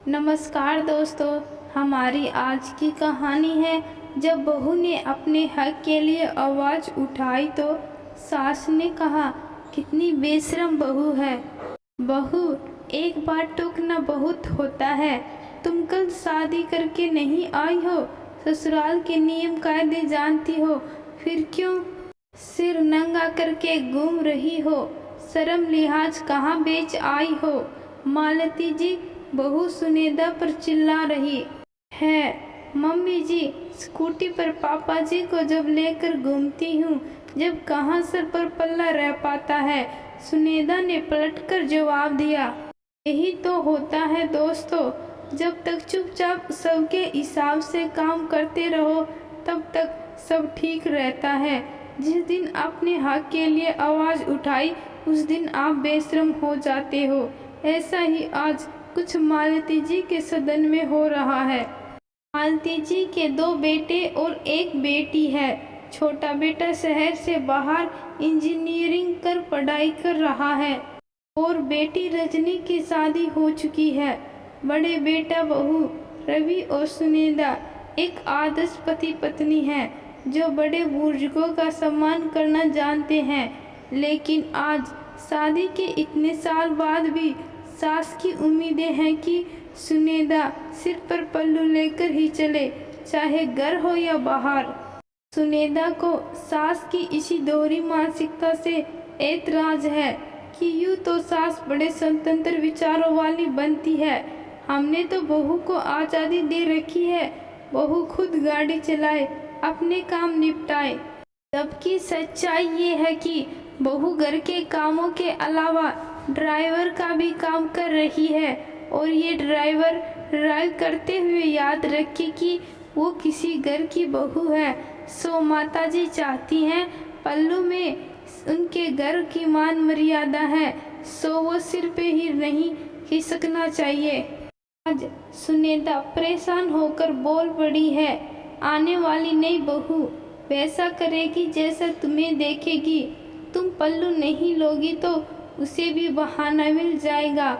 नमस्कार दोस्तों, हमारी आज की कहानी है जब बहू ने अपने हक के लिए आवाज़ उठाई तो सास ने कहा, कितनी बेशरम बहू है। बहू, एक बार टोकना बहुत होता है। तुम कल शादी करके नहीं आई हो, ससुराल के नियम कायदे जानती हो, फिर क्यों सिर नंगा करके घूम रही हो? शर्म लिहाज कहाँ बेच आई हो? मालती जी बहू सुनेदा पर चिल्ला रही है। मम्मी जी, स्कूटी पर पापा जी को जब लेकर घूमती हूँ, जब कहाँ सर पर पल्ला रह पाता है। सुनेदा ने पलटकर जवाब दिया, यही तो होता है दोस्तों, जब तक चुपचाप सबके हिसाब से काम करते रहो तब तक सब ठीक रहता है। जिस दिन अपने हक के लिए आवाज़ उठाई उस दिन आप बेशरम हो जाते हो। ऐसा ही आज कुछ मालती जी के सदन में हो रहा है। मालती जी के 2 बेटे और 1 बेटी है। छोटा बेटा शहर से बाहर इंजीनियरिंग कर पढ़ाई कर रहा है और बेटी रजनी की शादी हो चुकी है। बड़े बेटा बहू रवि और सुनेदा एक आदर्श पति पत्नी है जो बड़े बुजुर्गों का सम्मान करना जानते हैं। लेकिन आज शादी के इतने साल बाद भी सास की उम्मीदें हैं कि सुनेदा सिर पर पल्लू लेकर ही चले, चाहे घर हो या बाहर। सुनेदा को सास की इसी दोहरी मानसिकता से ऐतराज है कि यूँ तो सास बड़े स्वतंत्र विचारों वाली बनती है। हमने तो बहू को आज़ादी दे रखी है, बहू खुद गाड़ी चलाए, अपने काम निपटाए। जबकि सच्चाई ये है कि बहू घर के कामों के अलावा ड्राइवर का भी काम कर रही है और ये ड्राइवर ड्राइव करते हुए याद रखे कि वो किसी घर की बहू है। सो माताजी चाहती हैं पल्लू में उनके घर की मान मर्यादा है, सो वो सिर पे ही नहीं खिसकना चाहिए। आज सुनेदा परेशान होकर बोल पड़ी है, आने वाली नई बहू वैसा करेगी जैसा तुम्हें देखेगी। तुम पल्लू नहीं लोगी तो उसे भी बहाना मिल जाएगा।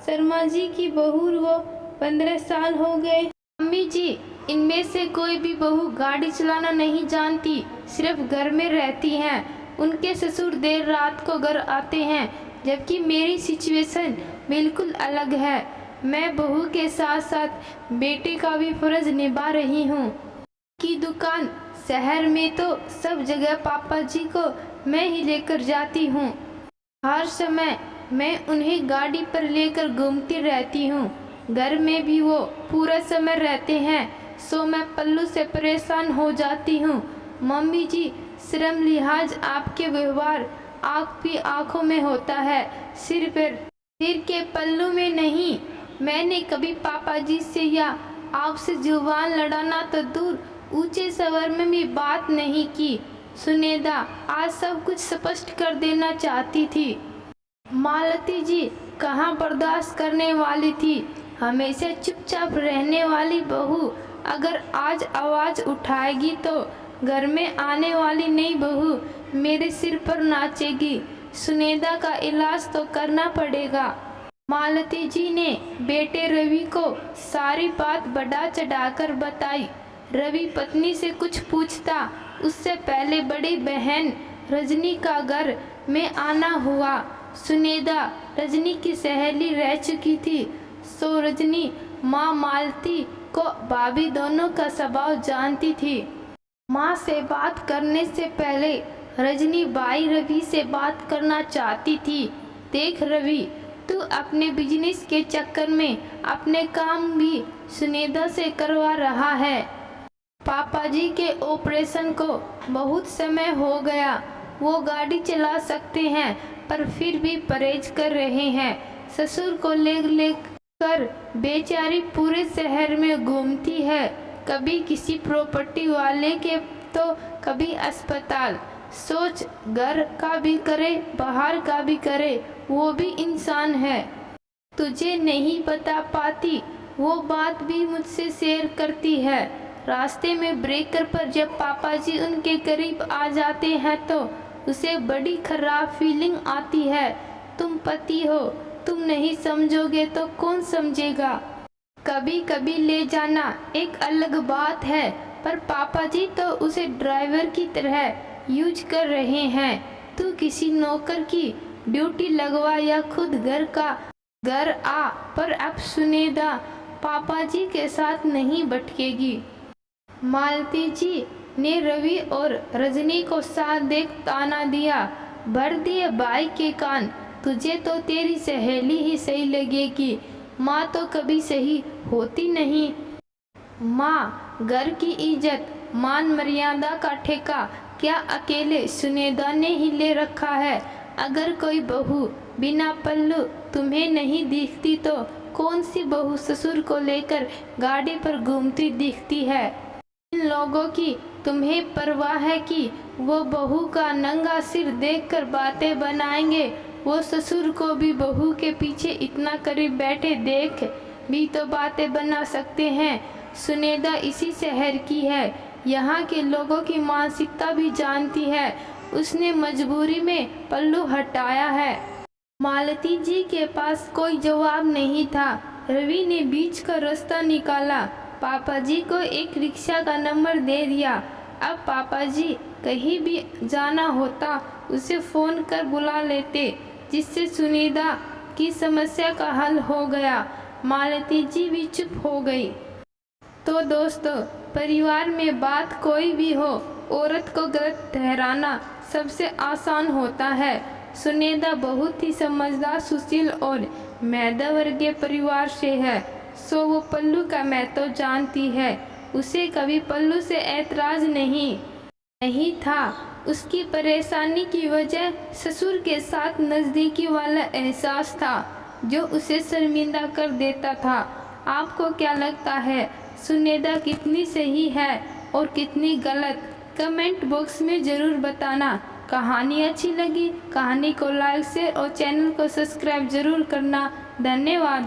शर्मा जी की बहू वो 15 साल हो गए। मम्मी जी, इनमें से कोई भी बहू गाड़ी चलाना नहीं जानती, सिर्फ घर में रहती हैं। उनके ससुर देर रात को घर आते हैं, जबकि मेरी सिचुएशन बिल्कुल अलग है। मैं बहू के साथ साथ बेटे का भी फर्ज निभा रही हूँ। की दुकान शहर में तो सब जगह पापा जी को मैं ही लेकर जाती हूँ। हर समय मैं उन्हें गाड़ी पर लेकर घूमती रहती हूँ। घर में भी वो पूरा समय रहते हैं, सो मैं पल्लू से परेशान हो जाती हूँ। मम्मी जी, शर्म लिहाज आपके व्यवहार आँख भी आँखों में होता है, सिर के पल्लू में नहीं। मैंने कभी पापा जी से या आपसे जुबान लड़ाना तो दूर ऊंचे स्वर में भी बात नहीं की। सुनेदा आज सब कुछ स्पष्ट कर देना चाहती थी। मालती जी कहाँ बर्दाश्त करने वाली थी, हमेशा चुपचाप रहने वाली बहू अगर आज आवाज़ उठाएगी तो घर में आने वाली नई बहू मेरे सिर पर नाचेगी। सुनेदा का इलाज तो करना पड़ेगा। मालती जी ने बेटे रवि को सारी बात बढ़ा चढ़ाकर बताई। रवि पत्नी से कुछ पूछता उससे पहले बड़ी बहन रजनी का घर में आना हुआ। सुनेदा रजनी की सहेली रह चुकी थी, सो रजनी माँ मालती को भाभी दोनों का स्वभाव जानती थी। माँ से बात करने से पहले रजनी भाई रवि से बात करना चाहती थी। देख रवि, तू अपने बिजनेस के चक्कर में अपने काम भी सुनेदा से करवा रहा है। पापा जी के ऑपरेशन को बहुत समय हो गया, वो गाड़ी चला सकते हैं पर फिर भी परहेज कर रहे हैं। ससुर को ले कर बेचारी पूरे शहर में घूमती है, कभी किसी प्रॉपर्टी वाले के तो कभी अस्पताल। सोच, घर का भी करे बाहर का भी करे, वो भी इंसान है। तुझे नहीं बता पाती वो बात भी मुझसे शेयर करती है। रास्ते में ब्रेकर पर जब पापा जी उनके करीब आ जाते हैं तो उसे बड़ी खराब फीलिंग आती है। तुम पति हो, तुम नहीं समझोगे तो कौन समझेगा। कभी कभी ले जाना एक अलग बात है, पर पापा जी तो उसे ड्राइवर की तरह यूज कर रहे हैं। तू किसी नौकर की ड्यूटी लगवा या खुद घर आ, पर अब सुनेदा पापा जी के साथ नहीं भटकेगी। मालती जी ने रवि और रजनी को साथ देख ताना दिया। भर दिए भाई के कान, तुझे तो तेरी सहेली ही सही लगेगी, माँ तो कभी सही होती नहीं। माँ, घर की इज्जत मान मर्यादा का ठेका क्या अकेले सुनेदा ने ही ले रखा है? अगर कोई बहू बिना पल्लू तुम्हें नहीं दिखती तो कौन सी बहू ससुर को लेकर गाड़ी पर घूमती दिखती है? इन लोगों की तुम्हें परवाह है कि वो बहू का नंगा सिर देखकर बातें बनाएंगे? वो ससुर को भी बहू के पीछे इतना करीब बैठे देख भी तो बातें बना सकते हैं। सुनेदा इसी शहर की है, यहाँ के लोगों की मानसिकता भी जानती है। उसने मजबूरी में पल्लू हटाया है। मालती जी के पास कोई जवाब नहीं था। रवि ने बीच का रास्ता निकाला, पापा जी को एक रिक्शा का नंबर दे दिया। अब पापा जी कहीं भी जाना होता उसे फ़ोन कर बुला लेते, जिससे सुनीता की समस्या का हल हो गया। मालती जी भी चुप हो गई। तो दोस्तों, परिवार में बात कोई भी हो, औरत को गलत ठहराना सबसे आसान होता है। सुनीता बहुत ही समझदार, सुशील और मध्यवर्गीय परिवार से है, सो वो पल्लू का महत्व जानती है। उसे कभी पल्लू से ऐतराज नहीं था। उसकी परेशानी की वजह ससुर के साथ नज़दीकी वाला एहसास था, जो उसे शर्मिंदा कर देता था। आपको क्या लगता है, सुनीता कितनी सही है और कितनी गलत? कमेंट बॉक्स में ज़रूर बताना। कहानी अच्छी लगी, कहानी को लाइक शेयर और चैनल को सब्सक्राइब ज़रूर करना। धन्यवाद।